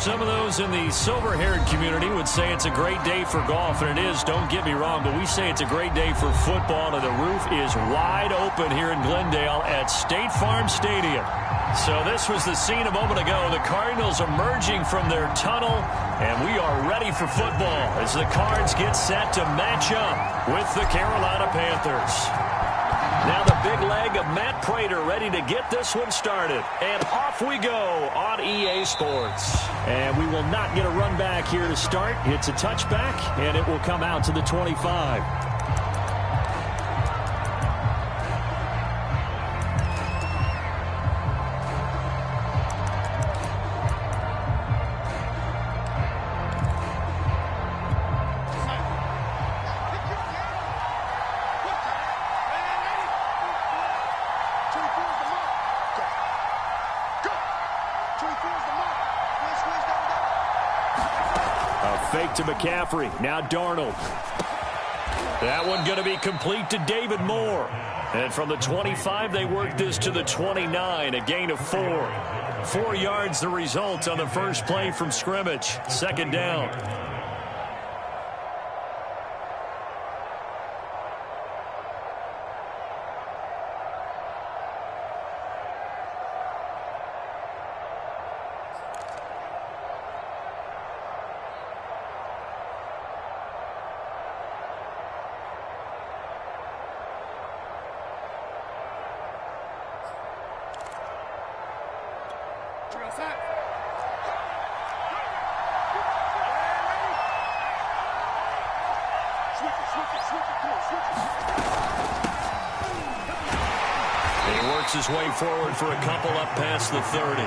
Some of those in the silver-haired community would say it's a great day for golf, and it is, don't get me wrong, but we say it's a great day for football, and the roof is wide open here in Glendale at State Farm Stadium. So this was the scene a moment ago. The Cardinals emerging from their tunnel, and we are ready for football as the Cards get set to match up with the Carolina Panthers. Now the big leg of Matt Prater ready to get this one started. And off we go on EA Sports. And we will not get a run back here to start. It's a touchback, and it will come out to the 25. Fake to McCaffrey. Now Darnold. That one going to be complete to David Moore. And from the 25, they work this to the 29, a gain of 4. 4 yards the result on the first play from scrimmage. Second down. His way forward for a couple up past the 30.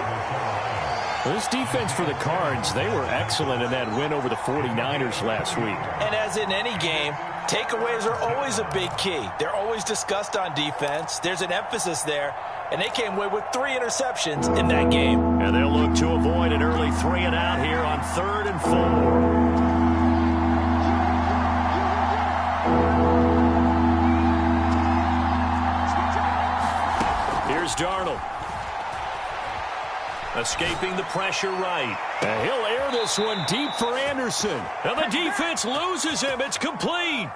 This defense for the Cards, they were excellent in that win over the 49ers last week. And as in any game, takeaways are always a big key. They're always discussed on defense. There's an emphasis there, and they came away with 3 interceptions in that game. And they'll look to avoid an early 3 and out here on 3rd and 4. Darnold. Escaping the pressure right. And he'll air this one deep for Anderson. And the defense loses him. It's complete.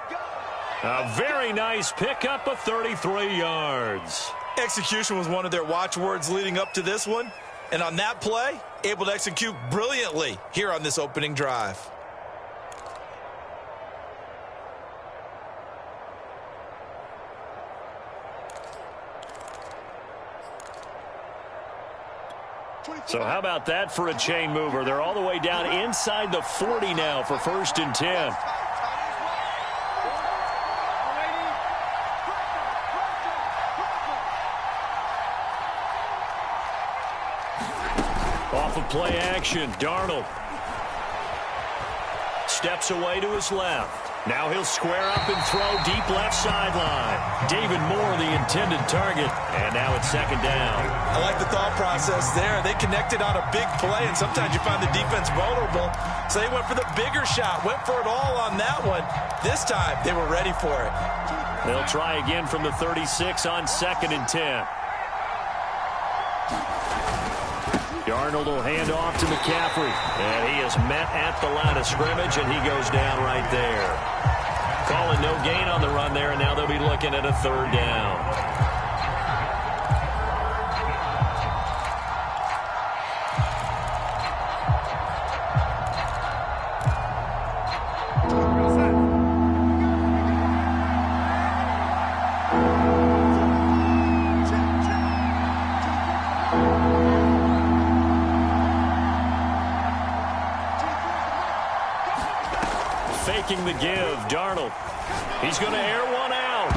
A very nice pickup of 33 yards. Execution was one of their watchwords leading up to this one. And on that play, able to execute brilliantly here on this opening drive. So how about that for a chain mover? They're all the way down inside the 40 now for 1st and 10. Off of play action, Darnold steps away to his left. Now he'll square up and throw deep left sideline. David Moore, the intended target, and now it's 2nd down. I like the thought process there. They connected on a big play, and sometimes you find the defense vulnerable. So they went for the bigger shot, went for it all on that one. This time, they were ready for it. They'll try again from the 36 on 2nd and 10. Darnold will hand off to McCaffrey. And he is met at the line of scrimmage, and he goes down right there. Calling no gain on the run there, and now they'll be looking at a 3rd down. Faking the give, Darnold. He's going to air one out.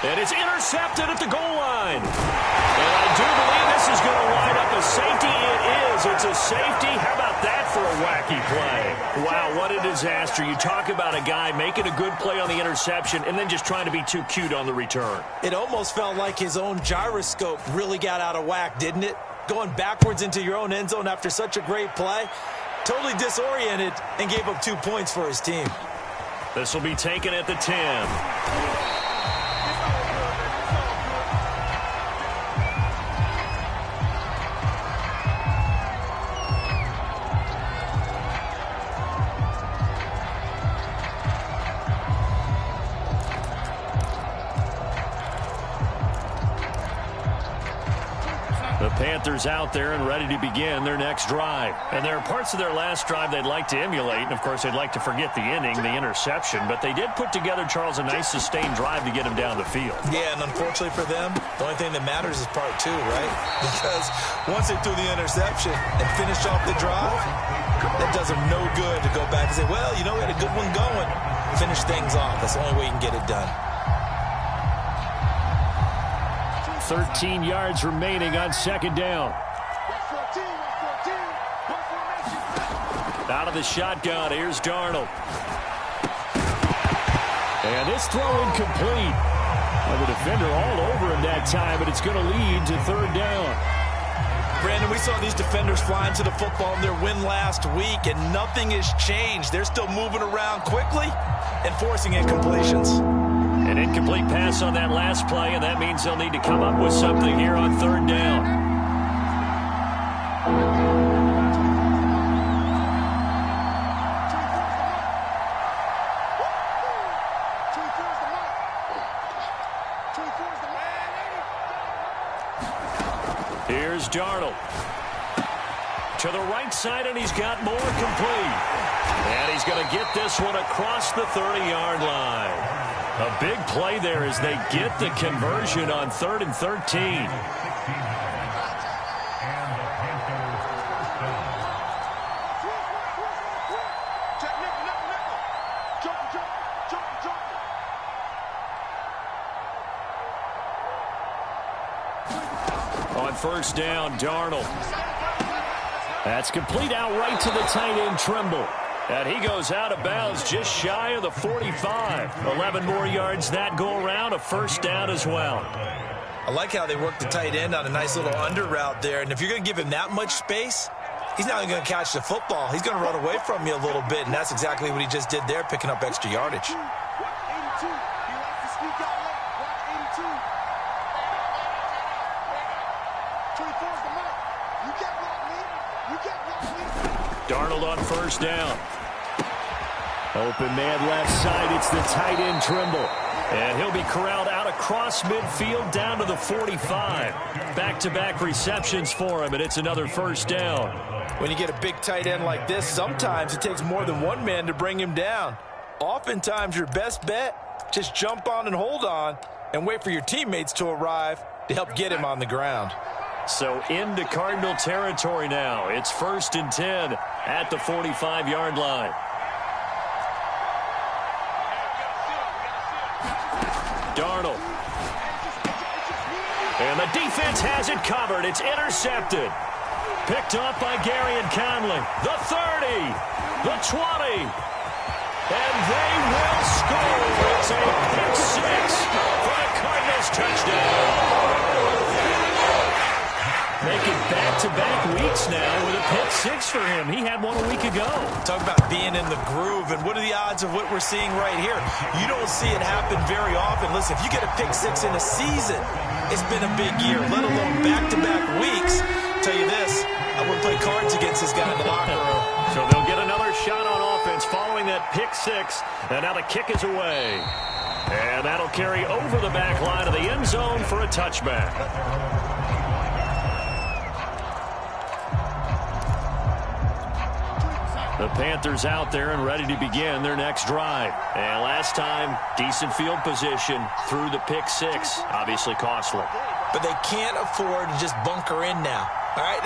And it's intercepted at the goal line. And I do believe this is going to wind up a safety. It is. It's a safety. How about that for a wacky play? Wow, what a disaster. You talk about a guy making a good play on the interception and then just trying to be too cute on the return. It almost felt like his own gyroscope really got out of whack, didn't it? Going backwards into your own end zone after such a great play. Totally disoriented and gave up 2 points for his team. This will be taken at the 10. Panthers out there and ready to begin their next drive. And there are parts of their last drive they'd like to emulate. And, of course, they'd like to forget the inning, the interception. But they did put together, Charles, a nice sustained drive to get him down the field. Yeah, and unfortunately for them, the only thing that matters is part two, right? Because once they threw the interception and finished off the drive, that does them no good to go back and say, well, you know, we had a good one going. Finish things off. That's the only way you can get it done. 13 yards remaining on second down. Out of the shotgun, here's Darnold. And this throw incomplete. Well, the defender all over him that time, but it's going to lead to third down. Brandon, we saw these defenders flying to the football in their win last week, and nothing has changed. They're still moving around quickly and forcing incompletions. An incomplete pass on that last play, and that means they'll need to come up with something here on third down. Here's Darnold. To the right side, and he's got more complete. And he's going to get this one across the 30-yard line. A big play there as they get the conversion on 3rd and 13. On first down, Darnold. That's complete out right to the tight end, Trimble. And he goes out of bounds just shy of the 45. 11 more yards that go around, a first down as well. I like how they work the tight end on a nice little under route there. And if you're going to give him that much space, he's not going to catch the football. He's going to run away from you a little bit, and that's exactly what he just did there, picking up extra yardage. Darnold on first down. Open man left side. It's the tight end, Trimble. And he'll be corralled out across midfield down to the 45. Back-to-back receptions for him, and it's another first down. When you get a big tight end like this, sometimes it takes more than one man to bring him down. Oftentimes, your best bet, just jump on and hold on and wait for your teammates to arrive to help get him on the ground. So into Cardinal territory now. It's 1st and 10 at the 45-yard line. Darnold. And the defense has it covered. It's intercepted. Picked off by Gary and Conley. The 30. The 20. And they will score. It's a pick six for the Cardinals touchdown. Making back-to-back weeks now with a pick six for him. He had one a week ago. Talk about being in the groove, and what are the odds of what we're seeing right here? You don't see it happen very often. Listen, if you get a pick six in a season, it's been a big year, let alone back-to-back weeks. I'll tell you this, I wouldn't play cards against this guy in the locker room. So they'll get another shot on offense following that pick six, and now the kick is away. And that'll carry over the back line of the end zone for a touchback. The Panthers out there and ready to begin their next drive. And last time, decent field position through the pick six. Obviously costly. But they can't afford to just bunker in now. All right,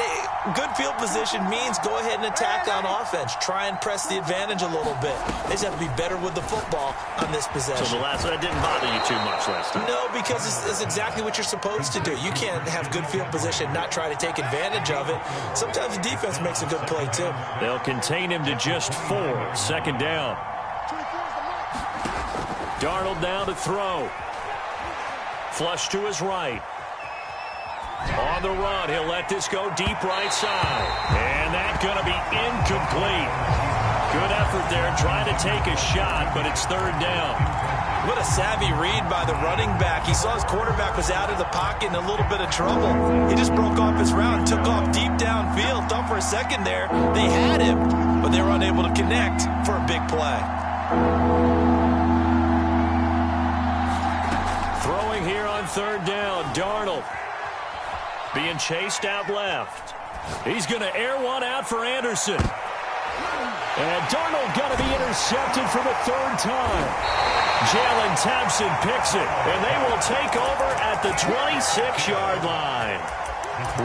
good field position means go ahead and attack on offense. Try and press the advantage a little bit. They just have to be better with the football on this possession. So that didn't bother you too much last time? No, because it's exactly what you're supposed to do. You can't have good field position and not try to take advantage of it. Sometimes the defense makes a good play, too. They'll contain him to just 4. Second down. Darnold now to throw. Flush to his right. On the run, he'll let this go deep right side. And that's going to be incomplete. Good effort there, trying to take a shot, but it's third down. What a savvy read by the running back. He saw his quarterback was out of the pocket in a little bit of trouble. He just broke off his route, took off deep downfield. Thought for a second there they had him, but they were unable to connect for a big play. Throwing here on third down, Darnold. Being chased out left. He's going to air one out for Anderson. And Darnold going to be intercepted for the third time. Jalen Thompson picks it, and they will take over at the 26-yard line.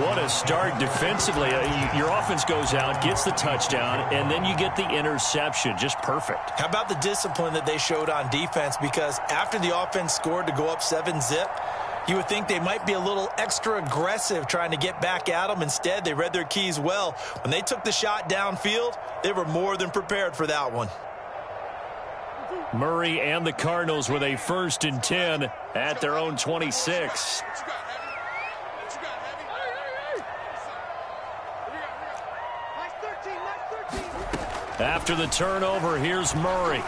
What a start defensively. Your offense goes out, gets the touchdown, and then you get the interception. Just perfect. How about the discipline that they showed on defense? Because after the offense scored to go up 7-zip, you would think they might be a little extra aggressive trying to get back at them. Instead, they read their keys well. When they took the shot downfield, they were more than prepared for that one. Murray and the Cardinals with a 1st and 10 at their own 26. After the turnover, here's Murray.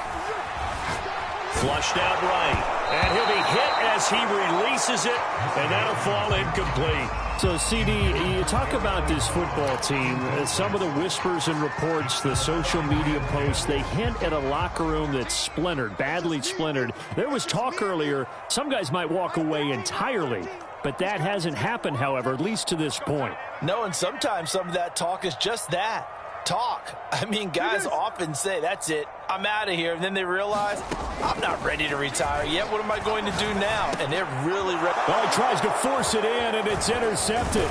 Flushed out right. And he'll be hit as he releases it, and that'll fall incomplete. So, CD, you talk about this football team, some of the whispers and reports, the social media posts, they hint at a locker room that's splintered, badly splintered. There was talk earlier, some guys might walk away entirely, but that hasn't happened, however, at least to this point. No, and sometimes some of that talk is just that. Talk. I mean, guys often say, that's it, I'm out of here. And then they realize, I'm not ready to retire yet. What am I going to do now? And they're really ready. Well, he tries to force it in, and it's intercepted.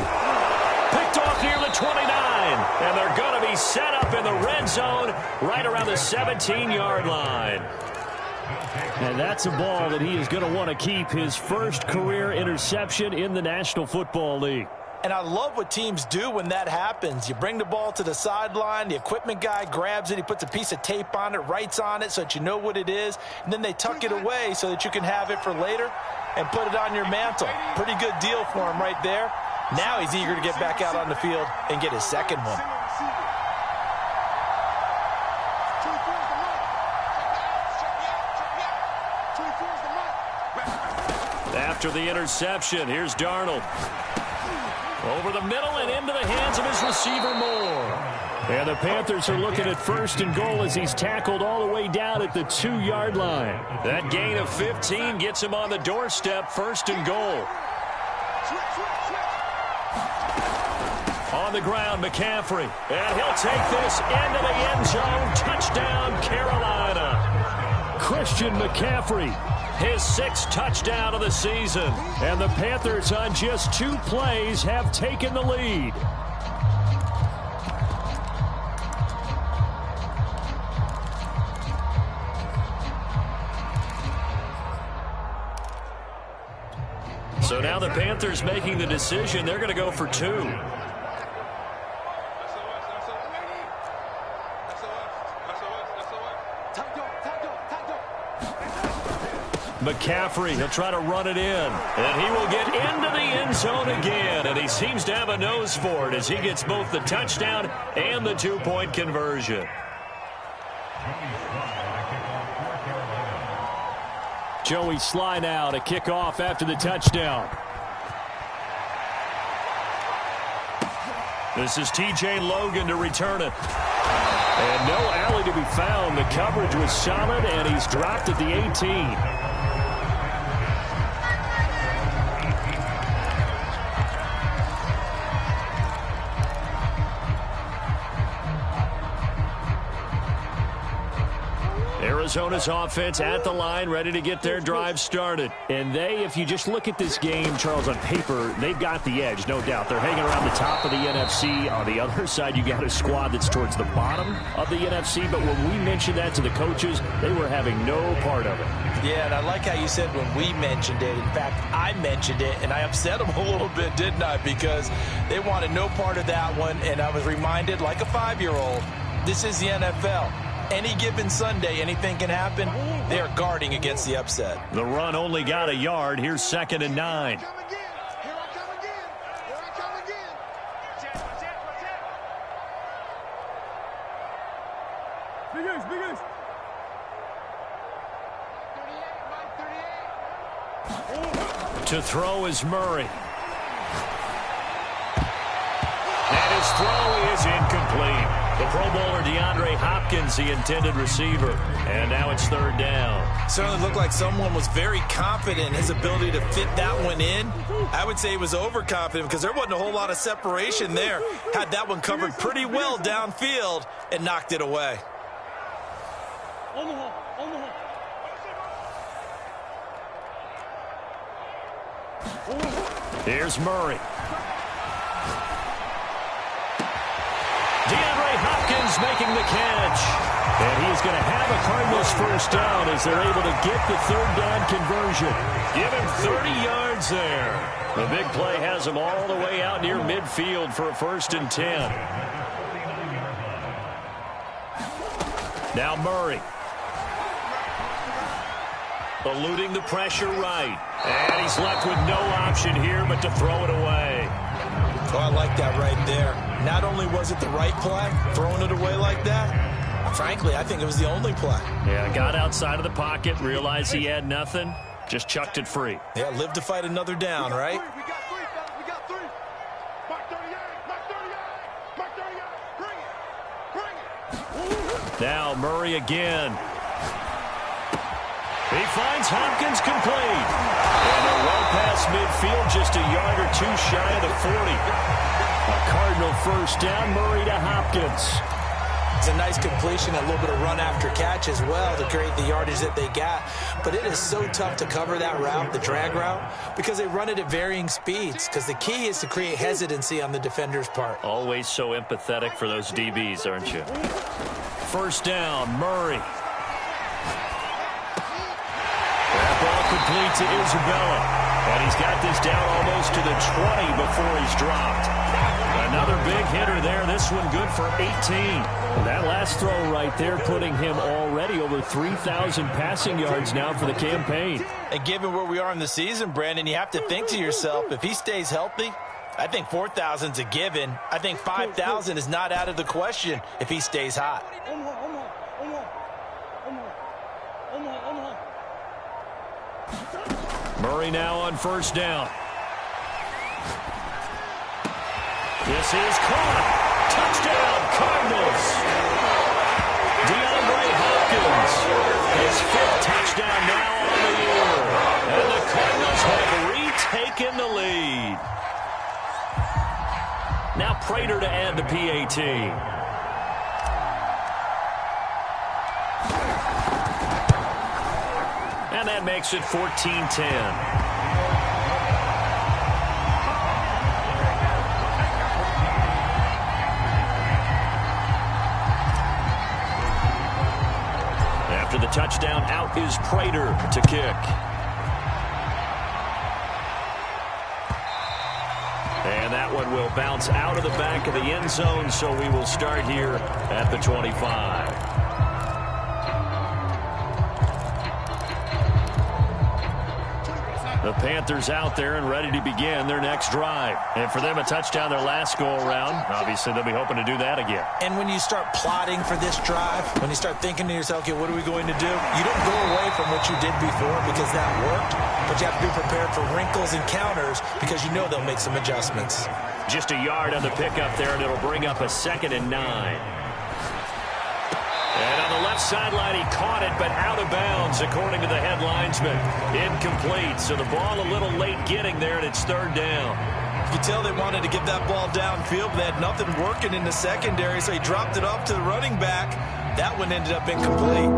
Picked off near the 29. And they're going to be set up in the red zone right around the 17-yard line. And that's a ball that he is going to want to keep, his first career interception in the National Football League. And I love what teams do when that happens. You bring the ball to the sideline, the equipment guy grabs it, he puts a piece of tape on it, writes on it so that you know what it is, and then they tuck it away so that you can have it for later and put it on your mantle. Pretty good deal for him right there. Now he's eager to get back out on the field and get his second one. After the interception, here's Darnold. Over the middle and into the hands of his receiver Moore. And the Panthers are looking at 1st and goal as he's tackled all the way down at the 2-yard line. That gain of 15 gets him on the doorstep, 1st and goal. On the ground, McCaffrey. And he'll take this into the end zone. Touchdown, Carolina. Christian McCaffrey. His 6th touchdown of the season. And the Panthers on just 2 plays have taken the lead. So now the Panthers making the decision. They're going to go for 2. McCaffrey, he'll try to run it in. And he will get into the end zone again. And he seems to have a nose for it as he gets both the touchdown and the 2-point conversion. Joey Sly now to kick off after the touchdown. This is T.J. Logan to return it. And no alley to be found. The coverage was solid, and he's dropped at the 18. Arizona's offense at the line, ready to get their drive started. And they, if you just look at this game, Charles, on paper, they've got the edge, no doubt. They're hanging around the top of the NFC. On the other side, you got a squad that's towards the bottom of the NFC. But when we mentioned that to the coaches, they were having no part of it. Yeah, and I like how you said when we mentioned it. In fact, I mentioned it, and I upset them a little bit, didn't I? Because they wanted no part of that one, and I was reminded, like a 5-year-old, this is the NFL. Any given Sunday, anything can happen. They are guarding against the upset. The run only got a yard. Here's 2nd and 9. To throw is Murray. And his throw is incomplete. The Pro Bowler DeAndre Hopkins, the intended receiver. And now it's third down. Certainly looked like someone was very confident in his ability to fit that one in. I would say he was overconfident because there wasn't a whole lot of separation there. Had that one covered pretty well downfield and knocked it away. Here's Murray. DeAndre Hopkins making the catch. And he's going to have a Cardinals first down as they're able to get the third down conversion. Give him 30 yards there. The big play has him all the way out near midfield for a 1st and 10. Now Murray. Eluding the pressure right. And he's left with no option here but to throw it away. Oh, I like that right there. Not only was it the right play, throwing it away like that, frankly, I think it was the only play. Yeah, got outside of the pocket, realized he had nothing, just chucked it free. Yeah, live to fight another down, right? We got three, fellas. We got three. Mark 38. Mark 38. Mark 38. Bring it. Bring it. Now Murray again. He finds Hopkins complete. And they're well past midfield, just a yard or two shy of the 40. A Cardinal first down, Murray to Hopkins. It's a nice completion, a little bit of run after catch as well to create the yardage that they got. But it is so tough to cover that route, the drag route, because they run it at varying speeds. Because the key is to create hesitancy on the defender's part. Always so empathetic for those DBs, aren't you? First down, Murray. That ball complete to Isabella. And he's got this down almost to the 20 before he's dropped. Another big hitter there. This one good for 18. And that last throw right there putting him already over 3,000 passing yards now for the campaign. And given where we are in the season, Brandon, you have to think to yourself, if he stays healthy, I think 4,000's a given. I think 5,000 is not out of the question if he stays hot. Murray now on first down. This is caught. Touchdown, Cardinals. DeAndre Hopkins. His 5th touchdown now on the year. And the Cardinals have retaken the lead. Now Prater to add the PAT. And that makes it 14-10. After the touchdown, out is Prater to kick. And that one will bounce out of the back of the end zone, so we will start here at the 25. The Panthers out there and ready to begin their next drive. And for them, a touchdown their last go-around. Obviously, they'll be hoping to do that again. And when you start plotting for this drive, when you start thinking to yourself, okay, what are we going to do? You don't go away from what you did before because that worked, but you have to be prepared for wrinkles and counters because you know they'll make some adjustments. Just a yard on the pickup there, and it'll bring up a 2nd and 9. And on the left sideline, he caught it, but out of bounds, according to the head linesman. Incomplete, so the ball a little late getting there, and it's 3rd down. You tell they wanted to get that ball downfield, but they had nothing working in the secondary, so he dropped it off to the running back. That one ended up incomplete.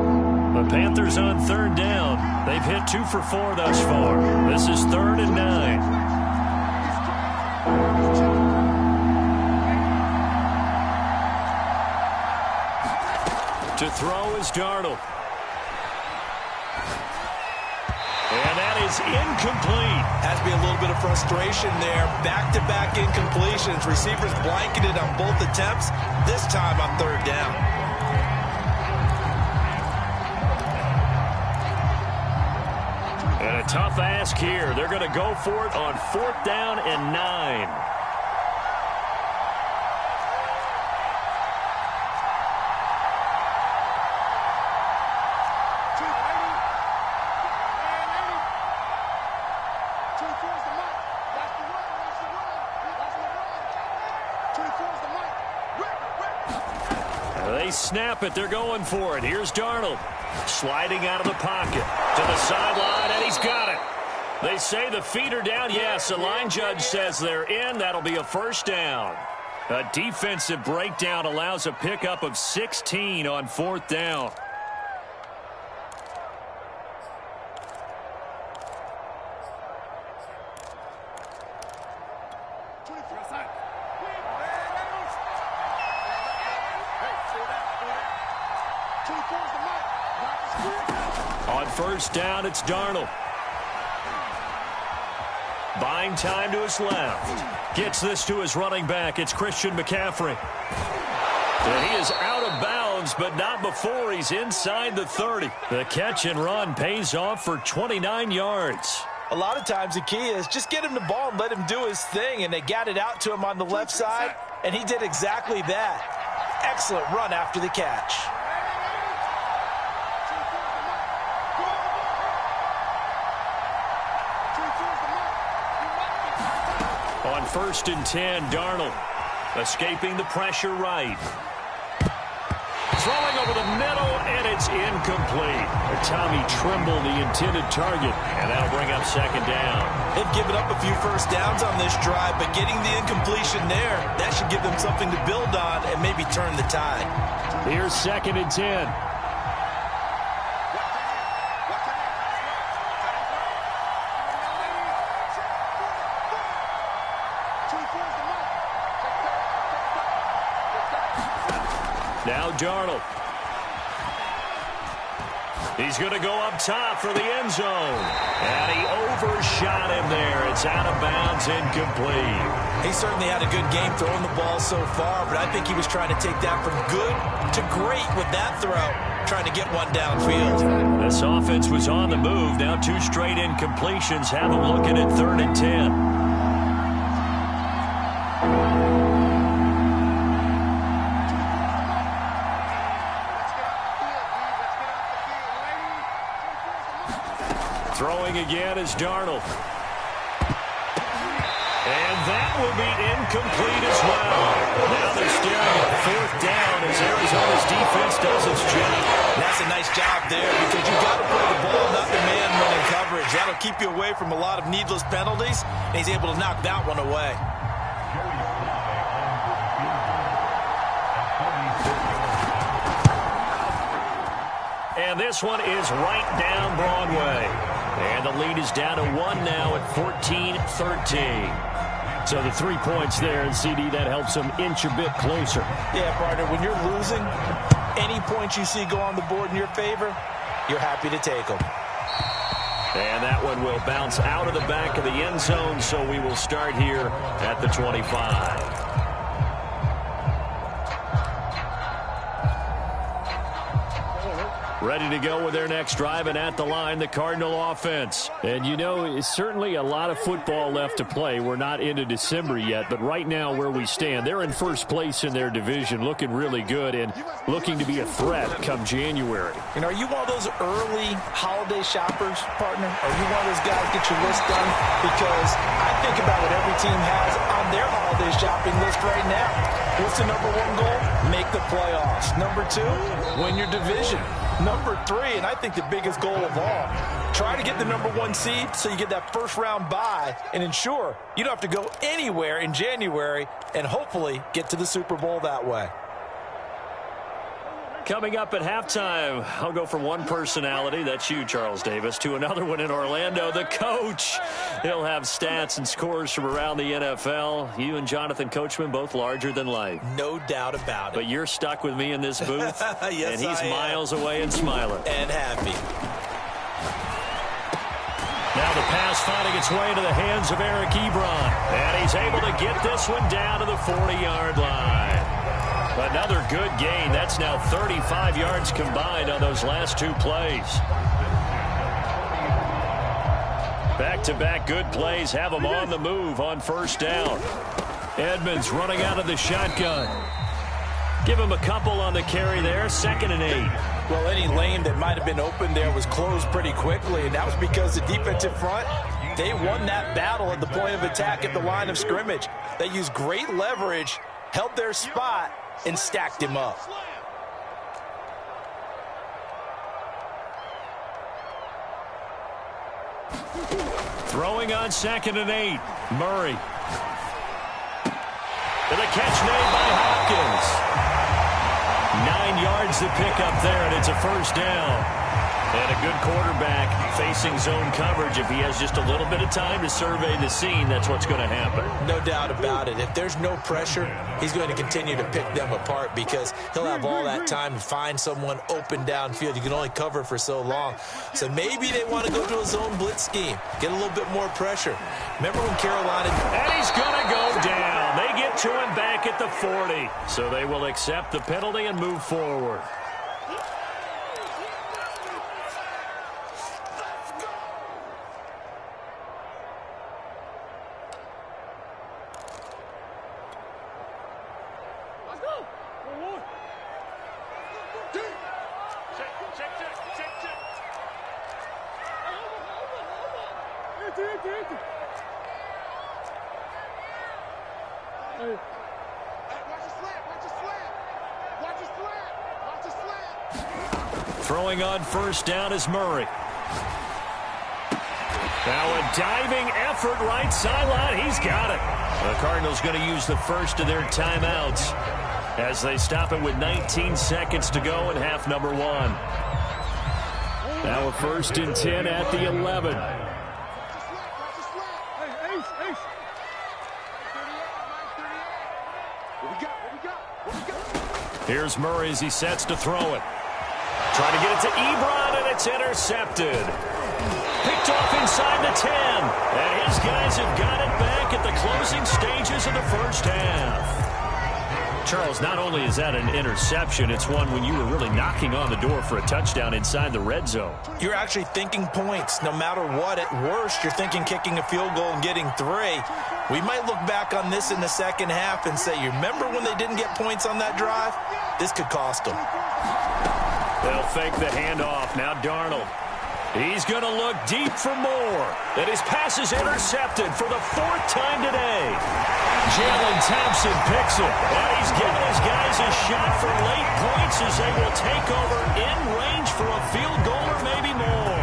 The Panthers on 3rd down. They've hit 2 for 4 thus far. This is 3rd and 9. To throw is Darnold. And that is incomplete. Has to be a little bit of frustration there. Back-to-back incompletions. Receivers blanketed on both attempts, this time on 3rd down. And a tough ask here. They're going to go for it on 4th down and 9. snap it. They're going for it. Here's Darnold. Sliding out of the pocket to the sideline, and he's got it. They say the feet are down. Yes, the line judge says they're in. That'll be a first down. A defensive breakdown allows a pickup of 16 on 4th down. On 1st down, it's Darnold. Buying time to his left. Gets this to his running back. It's Christian McCaffrey. And he is out of bounds, but not before he's inside the 30. The catch and run pays off for 29 yards. A lot of times the key is just get him the ball and let him do his thing, and they got it out to him on the left side, and he did exactly that. Excellent run after the catch. On 1st and 10, Darnold escaping the pressure right. Throwing over the middle, and it's incomplete. Tommy Tremble, the intended target, and that'll bring up 2nd down. They've given up a few first downs on this drive, but getting the incompletion there, that should give them something to build on and maybe turn the tide. Here's 2nd and 10. Now Darnold. He's going to go up top for the end zone. And he overshot him there. It's out of bounds, incomplete. He certainly had a good game throwing the ball so far, but I think he was trying to take that from good to great with that throw, trying to get one downfield. This offense was on the move. Now 2 straight incompletions have him looking at 3rd and 10. Throwing again is Darnold. And that will be incomplete as well. Now they're staring at 4th down as Arizona's defense does its job. That's a nice job there because you've got to play the ball, not the man running coverage. That'll keep you away from a lot of needless penalties, and he's able to knock that one away. And this one is right down Broadway. And the lead is down to 1 now at 14-13. So the 3 points there, and CD, that helps them inch a bit closer. Yeah, partner, when you're losing, any points you see go on the board in your favor, you're happy to take them. And that one will bounce out of the back of the end zone, so we will start here at the 25. Ready to go with their next drive, and at the line, the Cardinal offense. And you know, it's certainly a lot of football left to play. We're not into December yet, but right now where we stand, they're in first place in their division, looking really good and looking to be a threat come January. And are you one of those early holiday shoppers, partner? Are you one of those guys get your list done? Because I think about what every team has on their holiday shopping list right now. What's the number 1 goal? Make the playoffs. Number 2, win your division. Number 3, and I think the biggest goal of all, try to get the number 1 seed so you get that first round bye and ensure you don't have to go anywhere in January and hopefully get to the Super Bowl that way. Coming up at halftime, I'll go from one personality, that's you, Charles Davis, to another one in Orlando, the coach. He'll have stats and scores from around the NFL. You and Jonathan Coachman, both larger than life. No doubt about it. But you're stuck with me in this booth, yes, and he's miles away and smiling. And happy. Now the pass finding its way to the hands of Eric Ebron. And he's able to get this one down to the 40-yard line. Another good gain. That's now 35 yards combined on those last 2 plays. Back-to-back good plays have them on the move on first down. Edmonds running out of the shotgun. Give him a couple on the carry there. 2nd and 8. Well, any lane that might have been open there was closed pretty quickly, and that was because the defensive front, they won that battle at the point of attack at the line of scrimmage. They used great leverage, held their spot, and stacked him up. Throwing on 2nd and 8. Murray. And the catch made by Hopkins. 9 yards to pick up there, and it's a first down. And a good quarterback facing zone coverage. If he has just a little bit of time to survey the scene, that's what's going to happen. No doubt about it. If there's no pressure, he's going to continue to pick them apart because he'll have all that time to find someone open downfield. You can only cover for so long. So maybe they want to go to a zone blitz scheme, get a little bit more pressure. Remember when Carolina... And he's going to go down. They get to him back at the 40. So they will accept the penalty and move forward. Throwing on first down is Murray. Now a diving effort right sideline. He's got it. The Cardinals going to use the first of their timeouts as they stop it with 19 seconds to go in half number 1. Now a 1st and 10 at the 11. Here's Murray as he sets to throw it. Trying to get it to Ebron, and it's intercepted. Picked off inside the 10. And his guys have got it back at the closing stages of the first half. Charles, not only is that an interception, it's one when you were really knocking on the door for a touchdown inside the red zone. You're actually thinking points. No matter what, at worst, you're thinking kicking a field goal and getting 3. We might look back on this in the second half and say, you remember when they didn't get points on that drive? This could cost them. They'll fake the handoff. Now Darnold. He's going to look deep for more. And his pass is intercepted for the 4th time today. Jalen Thompson picks it. And he's giving his guys a shot for late points as they will take over in range for a field goal or maybe more.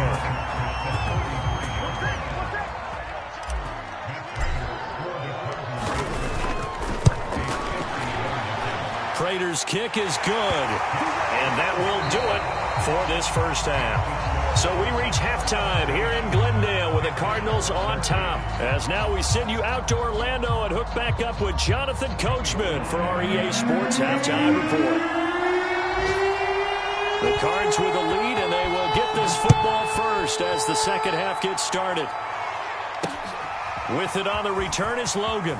Prater's kick is good. And that will do it for this first half. So we reach halftime here in Glendale with the Cardinals on top. As now we send you out to Orlando and hook back up with Jonathan Coachman for our EA Sports Halftime Report. The Cards with the lead, and they will get this football first as the second half gets started. With it on the return is Logan.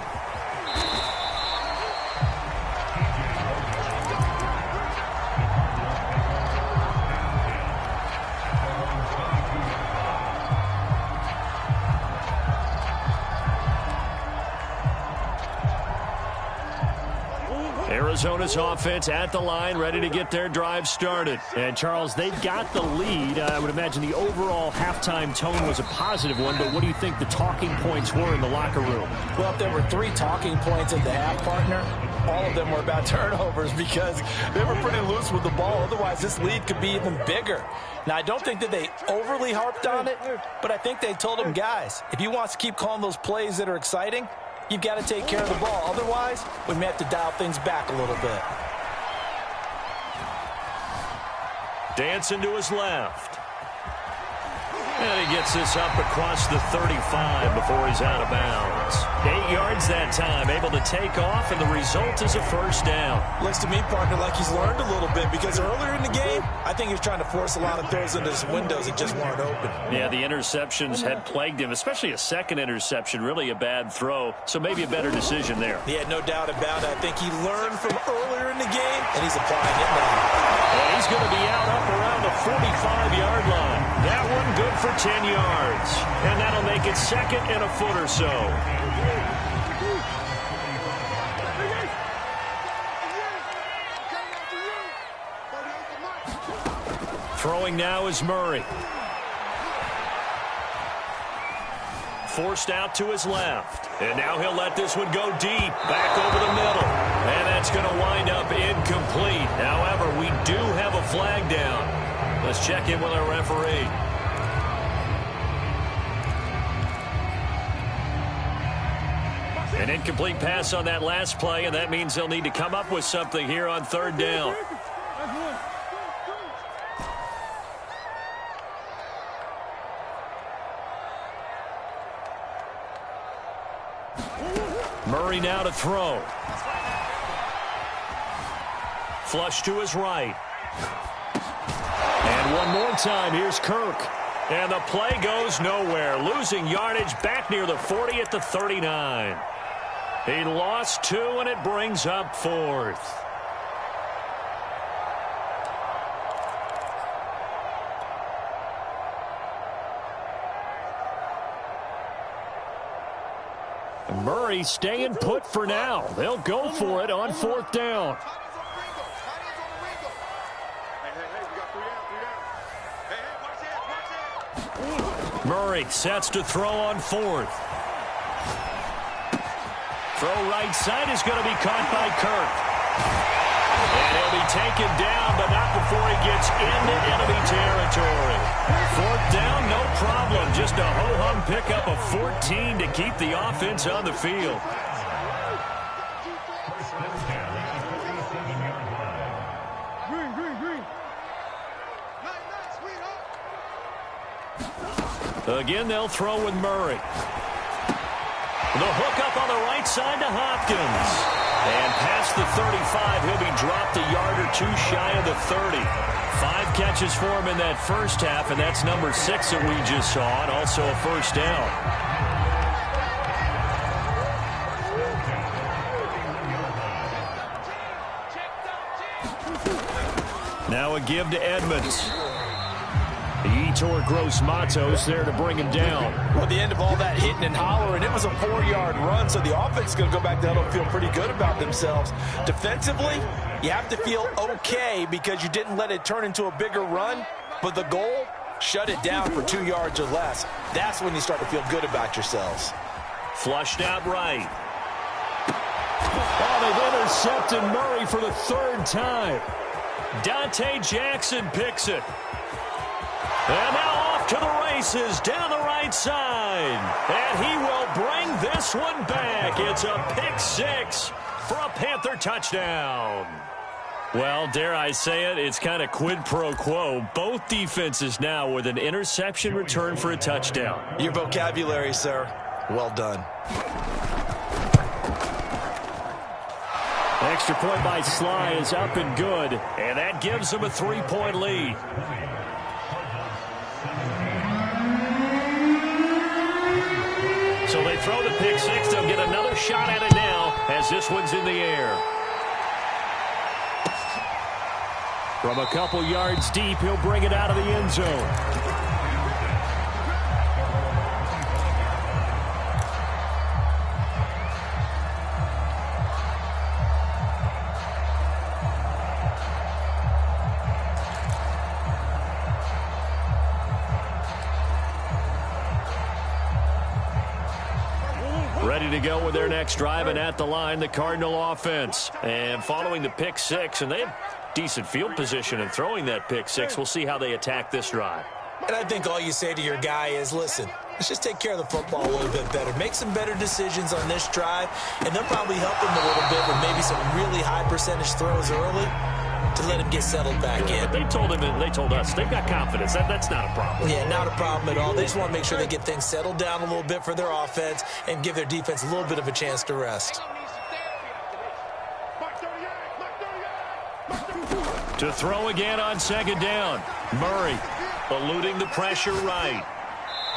Arizona's offense at the line, ready to get their drive started. And, Charles, they've got the lead. I would imagine the overall halftime tone was a positive one, but what do you think the talking points were in the locker room? Well, if there were 3 talking points at the half, partner, all of them were about turnovers because they were pretty loose with the ball. Otherwise, this lead could be even bigger. Now, I don't think that they overly harped on it, but I think they told them, guys, if you want to keep calling those plays that are exciting, you've got to take care of the ball. Otherwise, we may have to dial things back a little bit. Dancing to his left. And he gets this up across the 35 before he's out of bounds. 8 yards that time, able to take off, and the result is a first down. Looks to me, partner, like he's learned a little bit because earlier in the game, I think he was trying to force a lot of throws into his windows that just weren't open. Yeah, the interceptions had plagued him, especially a second interception, really a bad throw, so maybe a better decision there. Yeah, no doubt about it. I think he learned from earlier in the game, and he's applying it now. And he's going to be out up around the 45-yard line. That one good for 10 yards. And that'll make it second and a foot or so. Throwing now is Murray. Forced out to his left. And now he'll let this one go deep, back over the middle. And that's going to wind up incomplete. However, we do have a flag down. Let's check in with our referee. An incomplete pass on that last play, and that means they'll need to come up with something here on third down. Murray now to throw. Flush to his right. And one more time, here's Kirk. And the play goes nowhere. Losing yardage back near the 40 at the 39. He lost 2, and it brings up 4th. Murray staying put for now. They'll go for it on 4th down. Murray sets to throw on 4th. Throw right side is going to be caught by Kirk. And he'll be taken down, but not before he gets into enemy territory. 4th down, no problem. Just a ho-hum pickup of 14 to keep the offense on the field. Again, they'll throw with Murray. The hook up on the right side to Hopkins. And past the 35, he'll be dropped a yard or 2 shy of the 30. 5 catches for him in that first half, and that's number 6 that we just saw, and also a first down. Now a give to Edmonds. Yetur Gross-Matos there to bring him down. Well, the end of all that hitting and hollering, it was a 4-yard run, so the offense is going to go back down and feel pretty good about themselves. Defensively, you have to feel okay because you didn't let it turn into a bigger run, but the goal, shut it down for 2 yards or less. That's when you start to feel good about yourselves. Flushed out right. Oh, they've intercepted Murray for the 3rd time. Dante Jackson picks it. And now off to the races down the right side. And he will bring this one back. It's a pick 6 for a Panther touchdown. Well, dare I say it, it's kind of quid pro quo. Both defenses now with an interception return for a touchdown. Your vocabulary, sir. Well done. Extra point by Sly is up and good. And that gives them a 3-point lead. So they throw the pick 6. They'll get another shot at it now as this one's in the air. From a couple yards deep, he'll bring it out of the end zone. Ready to go with their next drive, and at the line, the Cardinal offense. And following the pick 6, and they have decent field position in throwing that pick 6. We'll see how they attack this drive. And I think all you say to your guy is, listen, let's just take care of the football a little bit better. Make some better decisions on this drive, and they'll probably help him a little bit with maybe some really high percentage throws early to let him get settled back in. They told him, and they told us, they've got confidence. That's not a problem. Yeah, not a problem at all. They just want to make sure they get things settled down a little bit for their offense and give their defense a little bit of a chance to rest. To throw again on 2nd down. Murray eluding the pressure right.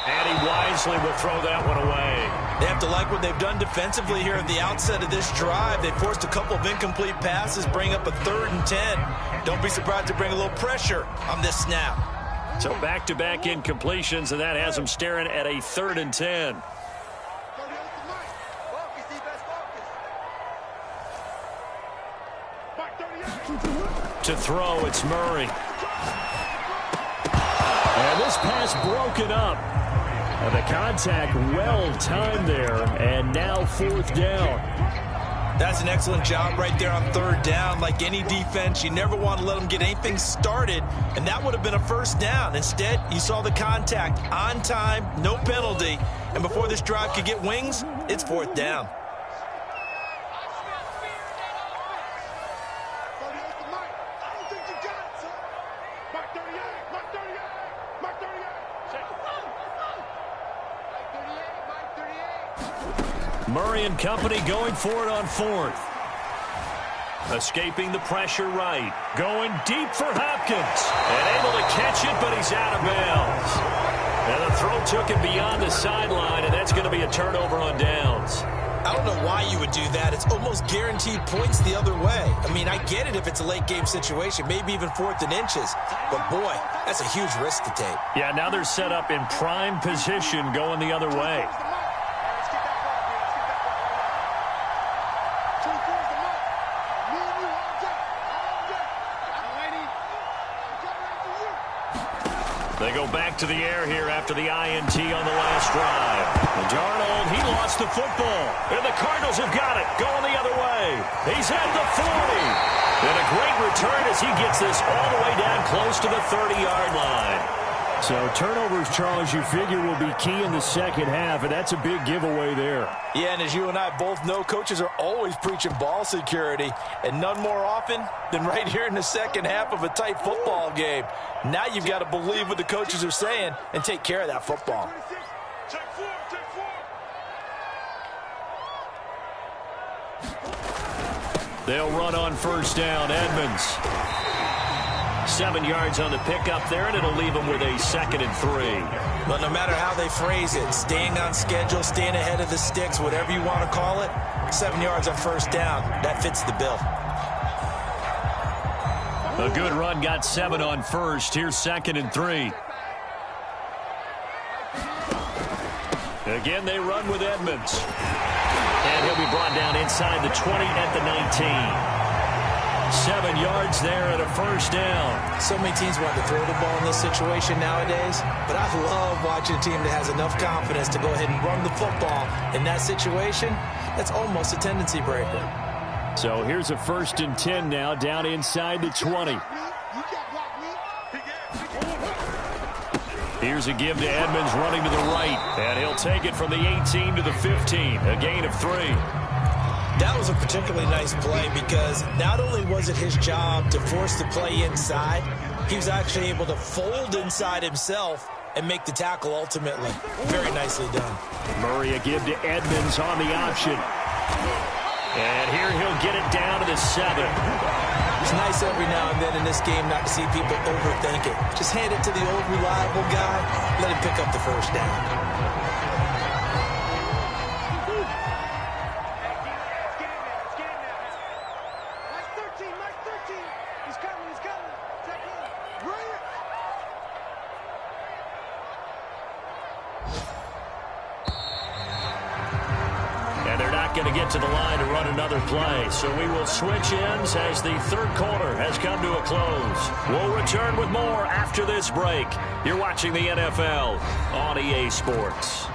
And he wisely will throw that one away. They have to like what they've done defensively here at the outset of this drive. They forced a couple of incomplete passes, bring up a 3rd and 10. Don't be surprised to bring a little pressure on this snap. So back-to-back incompletions, and that has them staring at a 3rd and 10. To throw, it's Murray. And this pass broken up. And the contact well timed there, and now 4th down. That's an excellent job right there on 3rd down. Like any defense, you never want to let them get anything started, and that would have been a 1st down. Instead, you saw the contact on time, no penalty, and before this drive could get wings, it's 4th down. Murray and company going for it on fourth. Escaping the pressure right. Going deep for Hopkins. And able to catch it, but he's out of bounds. And the throw took him beyond the sideline, and that's going to be a turnover on downs. I don't know why you would do that. It's almost guaranteed points the other way. I mean, I get it if it's a late game situation, maybe even 4th and inches. But, boy, that's a huge risk to take. Yeah, now they're set up in prime position going the other way. They go back to the air here after the INT on the last drive. And Darnold, he lost the football. And the Cardinals have got it, going the other way. He's at the 40. And a great return as he gets this all the way down close to the 30-yard line. So turnovers, Charles, you figure will be key in the second half, and that's a big giveaway there. Yeah, and as you and I both know, coaches are always preaching ball security, and none more often than right here in the second half of a tight football game. Now you've got to believe what the coaches are saying and take care of that football. They'll run on first down. Edmonds. 7 yards on the pickup there, and it'll leave them with a 2nd and 3. But no matter how they phrase it, staying on schedule, staying ahead of the sticks, whatever you want to call it, 7 yards on first down, that fits the bill. A good run, got 7 on first. Here's 2nd and 3. Again, they run with Edmonds. And he'll be brought down inside the 20 at the 19. 7 yards there and a first down. So many teams want to throw the ball in this situation nowadays, but I love watching a team that has enough confidence to go ahead and run the football. In that situation, that's almost a tendency breaker. So here's a 1st and 10 now, down inside the 20. Here's a give to Edmonds running to the right, and he'll take it from the 18 to the 15, a gain of 3. That was a particularly nice play because not only was it his job to force the play inside, he was actually able to fold inside himself and make the tackle ultimately. Very nicely done. Murray a give to Edmonds on the option. And here he'll get it down to the 7. It's nice every now and then in this game not to see people overthink it. Just hand it to the old reliable guy, let him pick up the first down. Going to get to the line to run another play. So we will switch ends as the third quarter has come to a close. We'll return with more after this break. You're watching the NFL on EA Sports.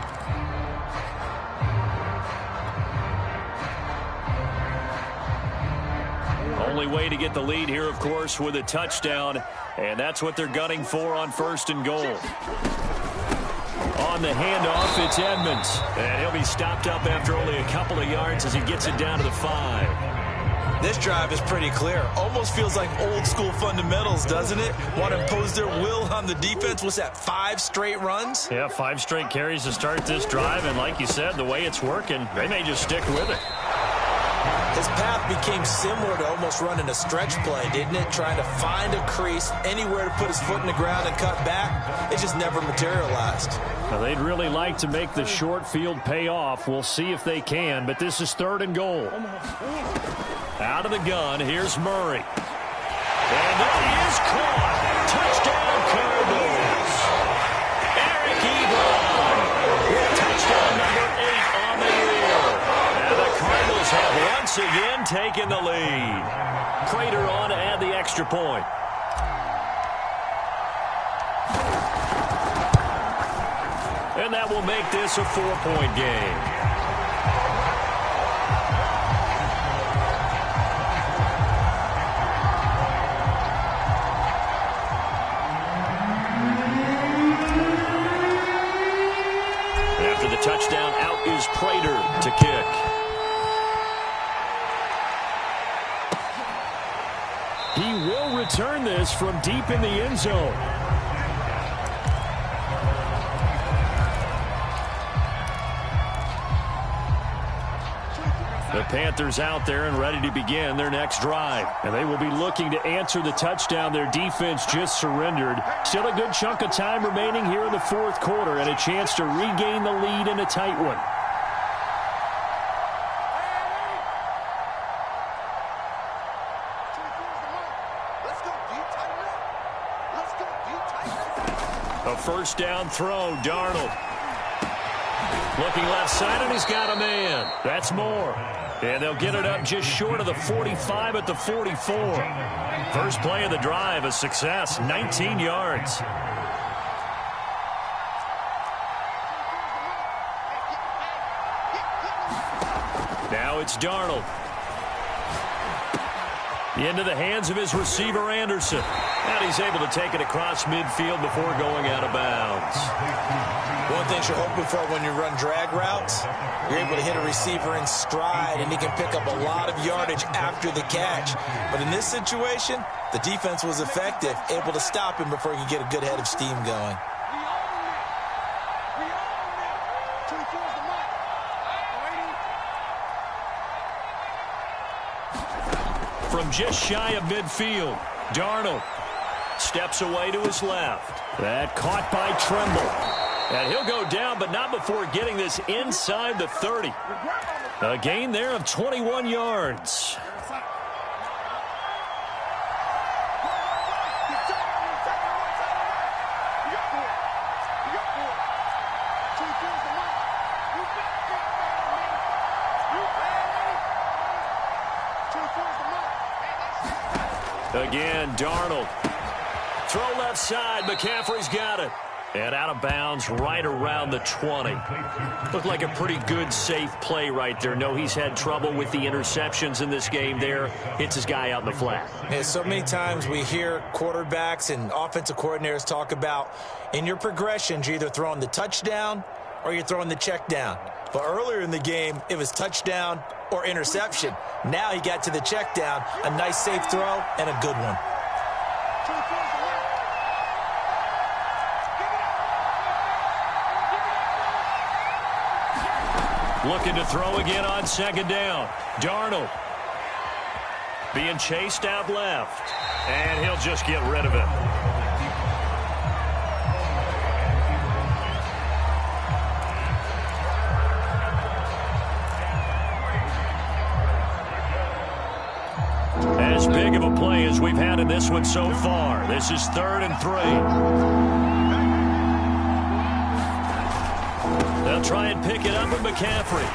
Only way to get the lead here, of course, with a touchdown. And that's what they're gunning for on 1st and goal. On the handoff, it's Edmonds. And he'll be stopped up after only a couple of yards as he gets it down to the 5. This drive is pretty clear. Almost feels like old school fundamentals, doesn't it? Want to impose their will on the defense. What's that, 5 straight runs? Yeah, 5 straight carries to start this drive. And like you said, the way it's working, they may just stick with it. His path became similar to almost running a stretch play, didn't it? Trying to find a crease, anywhere to put his foot in the ground and cut back. It just never materialized. Well, they'd really like to make the short field pay off. We'll see if they can, but this is 3rd and goal. Out of the gun, here's Murray. And there he is, caught. Touchdown, Cardinals. Eric Ebron with touchdown number 8 on the year. And the Cardinals have once again taken the lead. Prater on to add the extra point. And that will make this a 4-point game. After the touchdown, out is Prater to kick. He will return this from deep in the end zone. The Panthers out there and ready to begin their next drive. And they will be looking to answer the touchdown their defense just surrendered. Still a good chunk of time remaining here in the fourth quarter and a chance to regain the lead in a tight one. A first down throw, Darnold. Looking left side, and he's got a man. That's more. And they'll get it up just short of the 45 at the 44. First play of the drive, a success, 19 yards. Now it's Darnold. Into the hands of his receiver, Anderson. And he's able to take it across midfield before going out of bounds. One thing you're hoping for when you run drag routes, you're able to hit a receiver in stride, and he can pick up a lot of yardage after the catch. But in this situation, the defense was effective, able to stop him before he could get a good head of steam going. From just shy of midfield, Darnold steps away to his left. That caught by Tremble. And he'll go down, but not before getting this inside the 30. A gain there of 21 yards. Again, Darnold. Throw left side. McCaffrey's got it. And out of bounds right around the 20. Looked like a pretty good, safe play right there. No, he's had trouble with the interceptions in this game there. Hits his guy out in the flat. And so many times we hear quarterbacks and offensive coordinators talk about in your progressions, you're either throwing the touchdown or you're throwing the check down. But earlier in the game, it was touchdown or interception. Now he got to the check down. A nice, safe throw and a good one. Looking to throw again on second down. Darnold being chased out left. And he'll just get rid of it. As big of a play as we've had in this one so far. This is 3rd and 3. They'll try and pick it up with McCaffrey.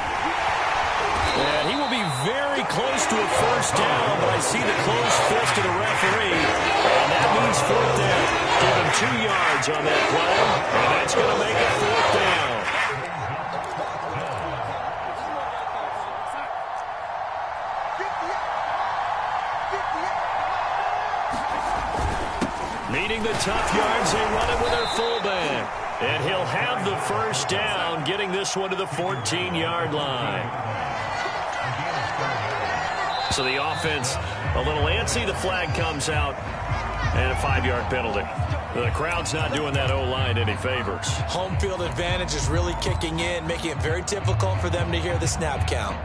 And he will be very close to a first down, but I see the closed fist of the referee. And that means 4th down. Give him 2 yards on that play, and that's going to make it 4th down. Needing the tough yards, they run it with their fullback. And he'll have the first down, getting this one to the 14-yard line. So the offense a little antsy. The flag comes out, and a 5-yard penalty. The crowd's not doing that O-line any favors. Home field advantage is really kicking in, making it very difficult for them to hear the snap count.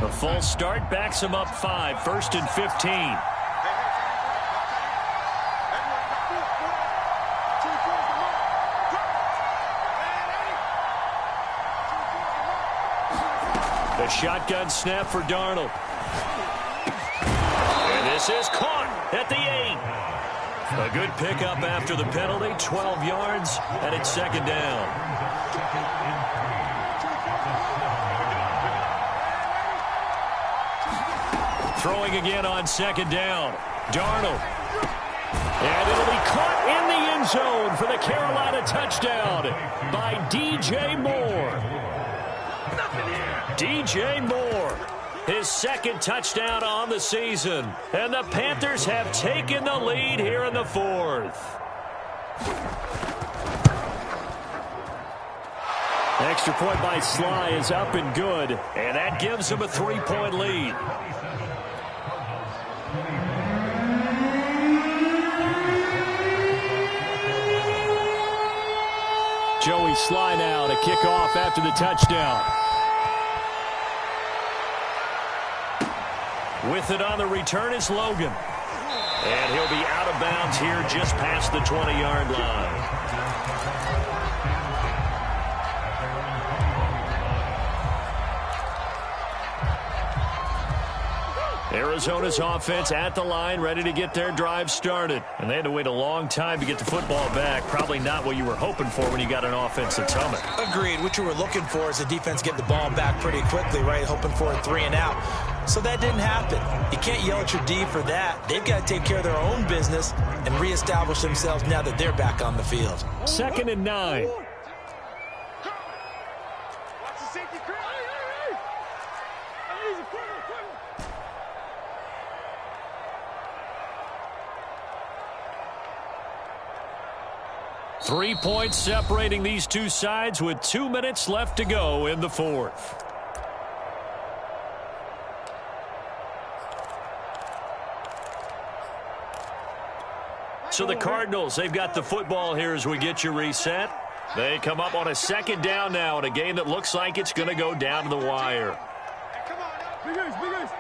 A full start backs him up 5, 1st and 15. The shotgun snap for Darnold. And this is caught at the 8. A good pickup after the penalty, 12 yards, and it's 2nd down. Throwing again on 2nd down. Darnold. And it'll be caught in the end zone for the Carolina touchdown by D.J. Moore. D.J. Moore, his 2nd touchdown on the season. And the Panthers have taken the lead here in the 4th. Extra point by Sly is up and good. And that gives him a 3-point lead. Sly now to kick off after the touchdown. With it on the return is Logan. And he'll be out of bounds here just past the 20-yard line. Arizona's offense at the line, ready to get their drive started. And they had to wait a long time to get the football back. Probably not what you were hoping for when you got an offense that's humming. Agreed. What you were looking for is the defense getting the ball back pretty quickly, right? Hoping for a 3 and out. So that didn't happen. You can't yell at your D for that. They've got to take care of their own business and reestablish themselves now that they're back on the field. 2nd and 9. 3 points separating these two sides with 2 minutes left to go in the fourth. So the Cardinals, they've got the football here as we get you reset. They come up on a 2nd down now in a game that looks like it's going to go down to the wire. Come on, big guys, big guys.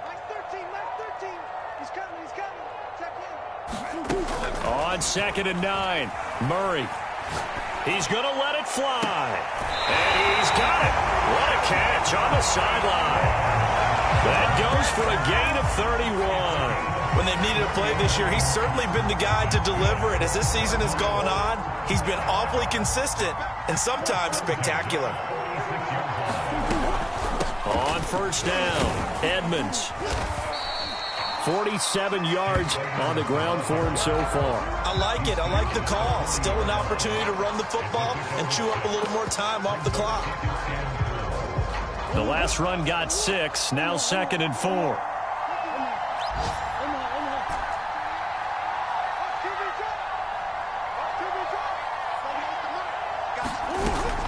Last 13, last 13. He's coming, check in. On 2nd and 9, Murray. He's going to let it fly. And he's got it. What a catch on the sideline. That goes for a gain of 31. When they've needed a play this year, he's certainly been the guy to deliver it. As this season has gone on, he's been awfully consistent and sometimes spectacular. On 1st down, Edmonds. 47 yards on the ground for him so far. I like it. I like the call. Still an opportunity to run the football and chew up a little more time off the clock. The last run got 6. Now 2nd and 4.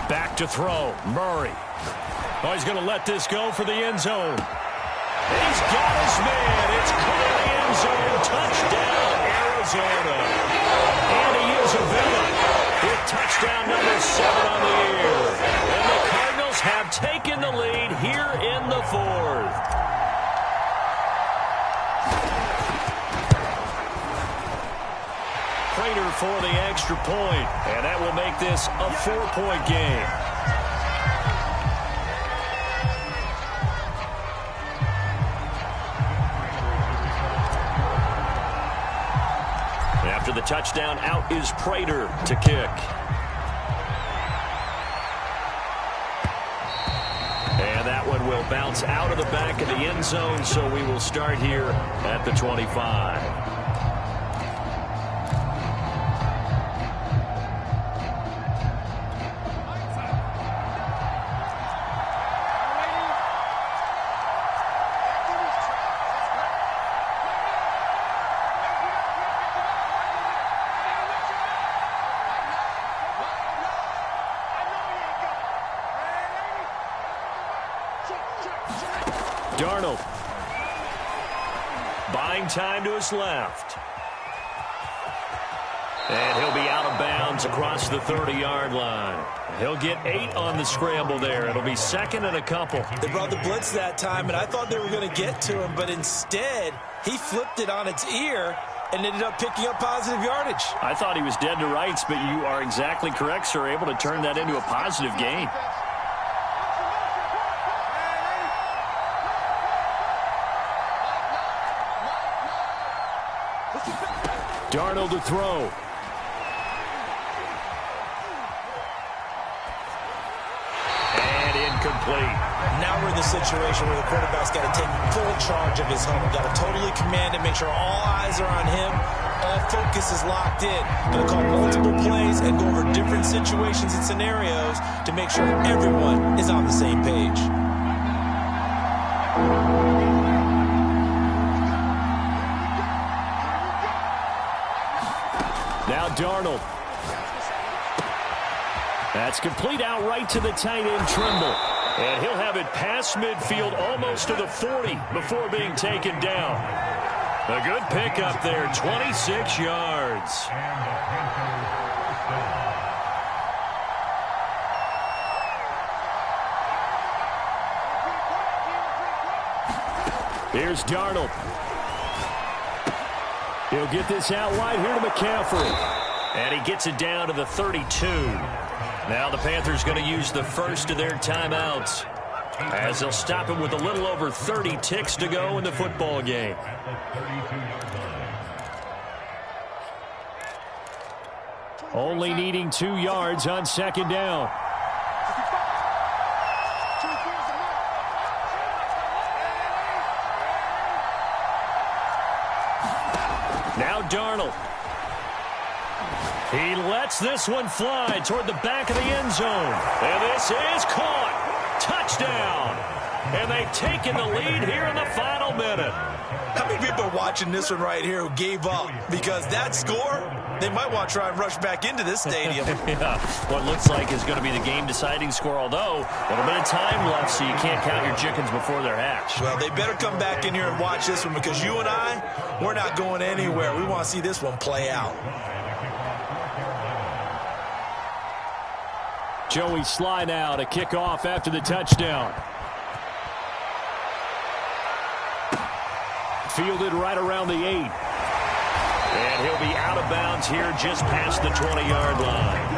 Back to throw. Murray. Oh, he's going to let this go for the end zone. He's got his man. It's clear the end zone. Touchdown, Arizona. Andy Isabella with touchdown number 7 on the year. And the Cardinals have taken the lead here in the fourth. Prater for the extra point, and that will make this a 4-point game. After the touchdown, out is Prater to kick. And that one will bounce out of the back of the end zone, so we will start here at the 25. Darnold. Buying time to his left. And he'll be out of bounds across the 30-yard line. He'll get 8 on the scramble there. It'll be 2nd and a couple. They brought the blitz that time, and I thought they were going to get to him, but instead, he flipped it on its ear and ended up picking up positive yardage. I thought he was dead to rights, but you are exactly correct, sir. Able to turn that into a positive gain. Darnold to throw. And incomplete. Now we're in the situation where the quarterback's got to take full charge of his home. Got to totally command it, make sure all eyes are on him. All focus is locked in. Going to call multiple plays and go over different situations and scenarios to make sure everyone is on the same page. Now Darnold. That's complete out right to the tight end, Trimble. And he'll have it past midfield almost to the 40 before being taken down. A good pickup there, 26 yards. Here's Darnold. He'll get this out wide here to McCaffrey. And he gets it down to the 32. Now the Panthers going to use the first of their timeouts, as they'll stop him with a little over 30 ticks to go in the football game. Only needing 2 yards on second down. Now Darnold. He lets this one fly toward the back of the end zone. And this is caught. Touchdown. And they've taken the lead here in the final minute. How many people are watching this one right here who gave up? Because that score, they might want to try and rush back into this stadium. Yeah, what looks like is going to be the game-deciding score, although a little bit of time left, so you can't count your chickens before they're hatched. Well, they better come back in here and watch this one, because you and I, we're not going anywhere. We want to see this one play out. Joey Sly now to kick off after the touchdown. Fielded right around the 8. And he'll be out of bounds here just past the 20-yard line.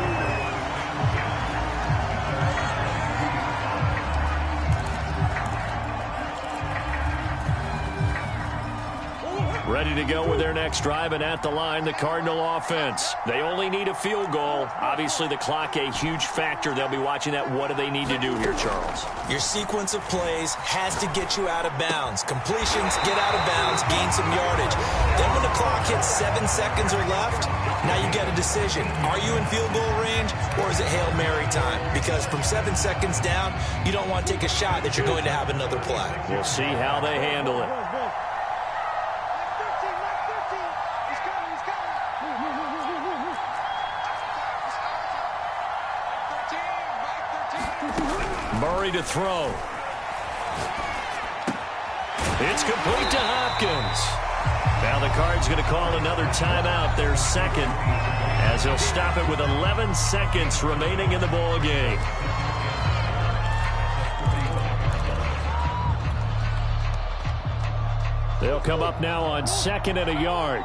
Ready to go with their next drive, and at the line, the Cardinal offense. They only need a field goal. Obviously, the clock a huge factor. They'll be watching that. What do they need to do here, Charles? Your sequence of plays has to get you out of bounds. Completions, get out of bounds, gain some yardage. Then when the clock hits 7 seconds or left, now you get a decision. Are you in field goal range, or is it Hail Mary time? Because from 7 seconds down, you don't want to take a shot that you're going to have another play. We'll see how they handle it. Murray to throw. It's complete to Hopkins. Now the Cards going to call another timeout, their second, as he'll stop it with 11 seconds remaining in the ball game. They'll come up now on 2nd and a yard.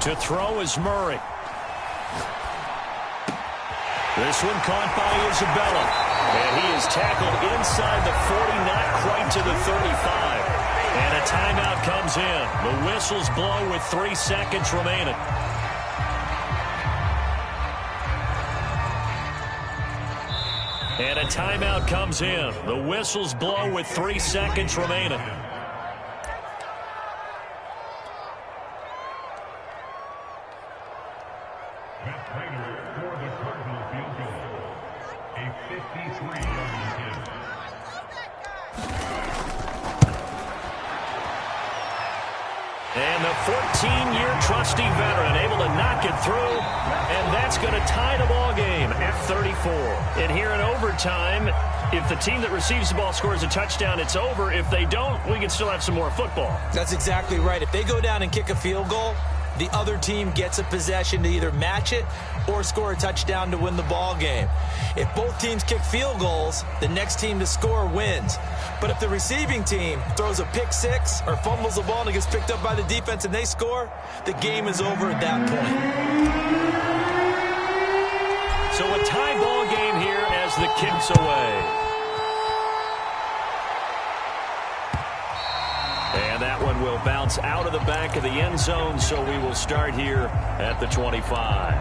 To throw is Murray. This one caught by Isabella. And he is tackled inside the 40, not quite to the 35. And a timeout comes in. The whistles blow with 3 seconds remaining. And a timeout comes in. The whistles blow with 3 seconds remaining. And the 14-year trusty veteran able to knock it through, and that's going to tie the ball game at 34. And here in overtime, if the team that receives the ball scores a touchdown, it's over. If they don't, we can still have some more football. That's exactly right. If they go down and kick a field goal, the other team gets a possession to either match it or score a touchdown to win the ball game. If both teams kick field goals, the next team to score wins. But if the receiving team throws a pick six or fumbles the ball and it gets picked up by the defense and they score, the game is over at that point. So a tie ball game here as the kick's away. And that one will bounce out of the back of the end zone, so we will start here at the 25.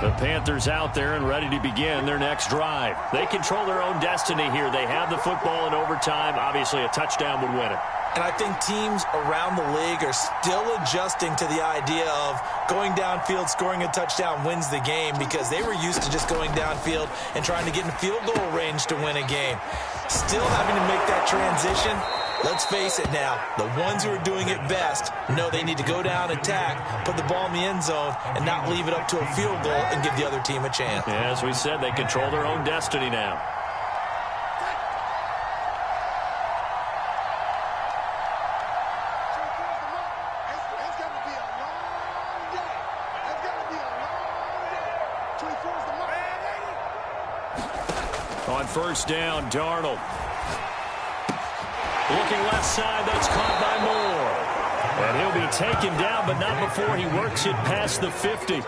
The Panthers out there and ready to begin their next drive. They control their own destiny here. They have the football in overtime. Obviously, a touchdown would win it. And I think teams around the league are still adjusting to the idea of going downfield, scoring a touchdown wins the game, because they were used to just going downfield and trying to get in field goal range to win a game. Still having to make that transition. Let's face it now, the ones who are doing it best know they need to go down, attack, put the ball in the end zone, and not leave it up to a field goal and give the other team a chance. Yeah, as we said, they control their own destiny now. On first down, Darnold. Looking left side, that's caught by Moore. And he'll be taken down, but not before he works it past the 50.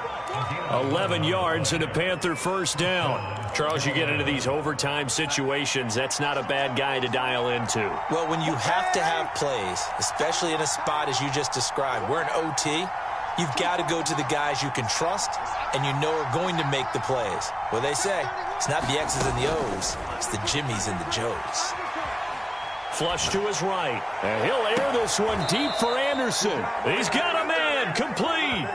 11 yards and a Panther first down. Charles, you get into these overtime situations, that's not a bad guy to dial into. Well, when you have to have plays, especially in a spot as you just described, we're in OT, you've got to go to the guys you can trust and you know are going to make the plays. Well, they say it's not the X's and the O's, it's the Jimmies and the Joes. Flush to his right. And he'll air this one deep for Anderson. He's got a man. Complete.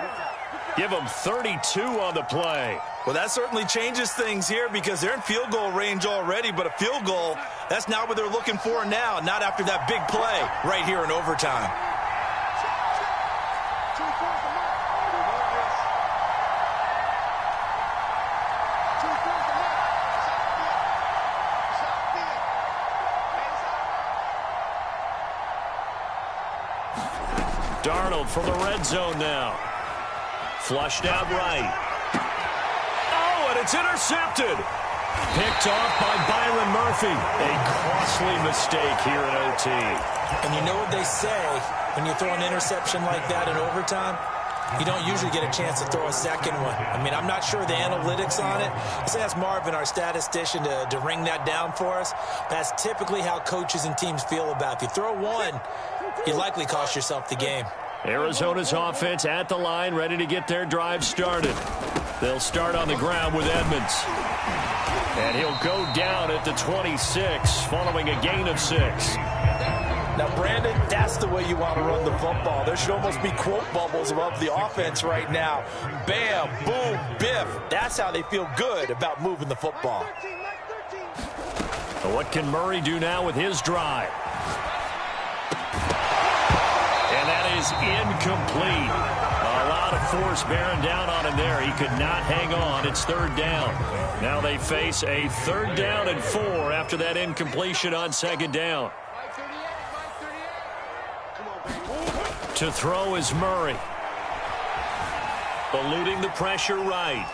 Give him 32 on the play. Well, that certainly changes things here because they're in field goal range already, but a field goal, that's not what they're looking for now, not after that big play right here in overtime. Darnold from the red zone now. Flushed out right. Oh, and it's intercepted. Picked off by Byron Murphy. A costly mistake here in OT. And you know what they say, when you throw an interception like that in overtime, you don't usually get a chance to throw a second one. I mean, I'm not sure the analytics on it. Let's ask Marvin, our statistician, to ring that down for us. That's typically how coaches and teams feel about it. If you throw one, you likely cost yourself the game. Arizona's offense at the line, ready to get their drive started. They'll start on the ground with Edmonds. And he'll go down at the 26, following a gain of 6. Now, Brandon, that's the way you want to run the football. There should almost be quote bubbles above the offense right now. Bam, boom, biff. That's how they feel good about moving the football. What can Murray do now with his drive? And that is incomplete. A lot of force bearing down on him there. He could not hang on. It's third down. Now they face a 3rd down and 4 after that incompletion on 2nd down. To throw is Murray. Eluding the pressure right.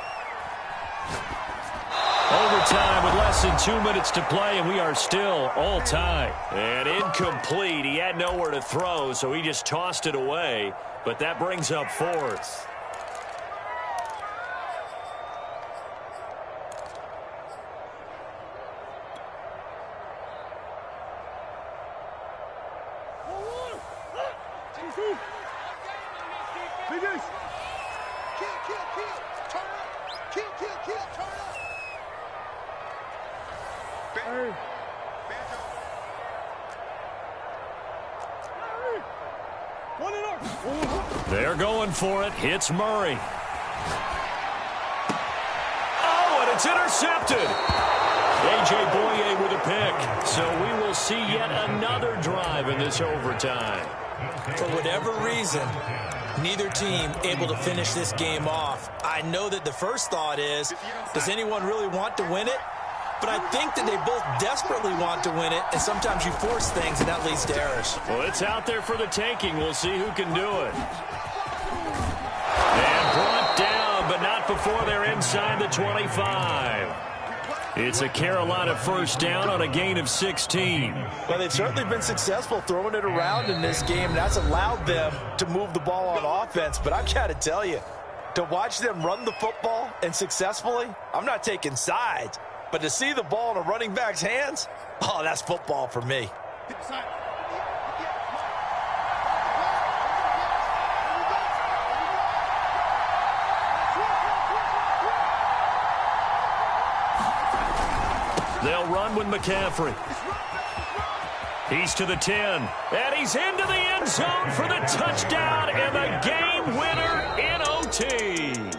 Overtime with less than 2 minutes to play, and we are still all tied. And incomplete. He had nowhere to throw, so he just tossed it away. But that brings up 4th. They're going for it. Hits Murray. Oh, and it's intercepted. A.J. Boye with a pick. So we will see yet another drive in this overtime. For whatever reason, neither team able to finish this game off. I know that the first thought is, does anyone really want to win it? But I think that they both desperately want to win it, and sometimes you force things, and that leads to errors. Well, it's out there for the taking. We'll see who can do it. And brought down, but not before they're inside the 25. It's a Carolina first down on a gain of 16. Well, they've certainly been successful throwing it around in this game, and that's allowed them to move the ball on offense. But I've got to tell you, to watch them run the football and successfully, I'm not taking sides. But to see the ball in a running back's hands, oh, that's football for me. They'll run with McCaffrey. He's to the 10. And he's into the end zone for the touchdown and the game winner in OT.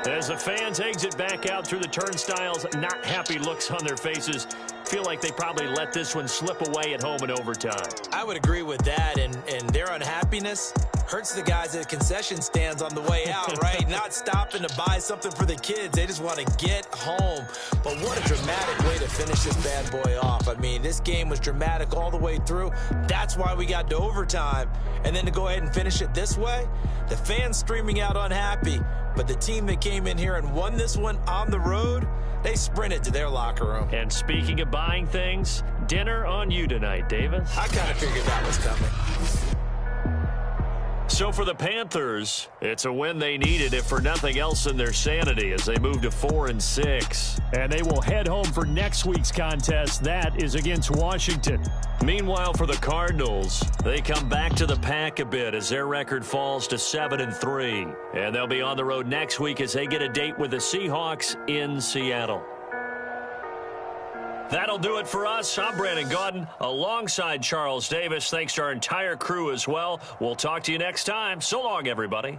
As the fans exit back out through the turnstiles, not happy looks on their faces. Feel like they probably let this one slip away at home in overtime. I would agree with that, and their unhappiness hurts the guys at concession stands on the way out, right? Not stopping to buy something for the kids. They just want to get home. But what a dramatic way to finish this bad boy off. I mean, this game was dramatic all the way through. That's why we got to overtime. And then to go ahead and finish it this way, the fans streaming out unhappy. But the team that came in here and won this one on the road, They sprinted to their locker room. And speaking of buying things, dinner on you tonight, Davis. I kind of figured that was coming. So for the Panthers, it's a win they needed, if for nothing else in their sanity, as they move to 4-6. And they will head home for next week's contest. That is against Washington. Meanwhile, for the Cardinals, they come back to the pack a bit as their record falls to 7-3. And they'll be on the road next week as they get a date with the Seahawks in Seattle. That'll do it for us. I'm Brandon Gaudin alongside Charles Davis. Thanks to our entire crew as well. We'll talk to you next time. So long, everybody.